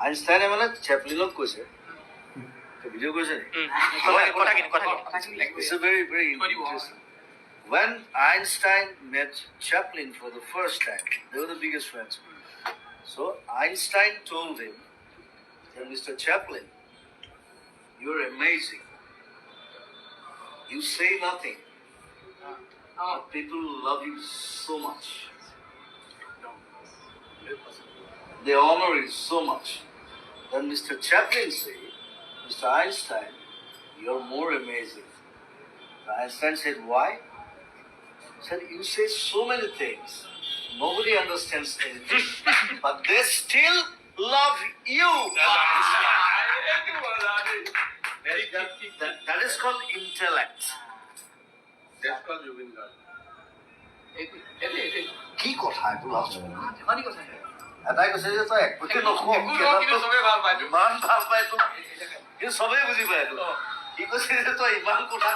আইনষ্টাইনে মানে চেপলিনক কৈছে ভিডিঅ' কৰিছে It's a very, very interesting. When Einstein met Chaplin for the first time, they were the biggest friends. So Einstein told him that Mr. Chaplin, you're amazing. You say nothing. But people love you so much. They honor you so much. Then Mr. Chaplin said, Mr. Einstein, you're more amazing. Einstein said, why? He said, you say so many things. Nobody understands anything. But they still love you. That is called intellect. That's called Jubin Garg. কি কথা এইটো last ধেমালি কথা এটাই কৈছে যে তই একোকে নকওঁ কিন্তু চবে ভাল পায় ইমান ভাল পায় তোক কিন্তু চবেই বুজি পায় তোক কি কৈছে যে তই ইমান কথা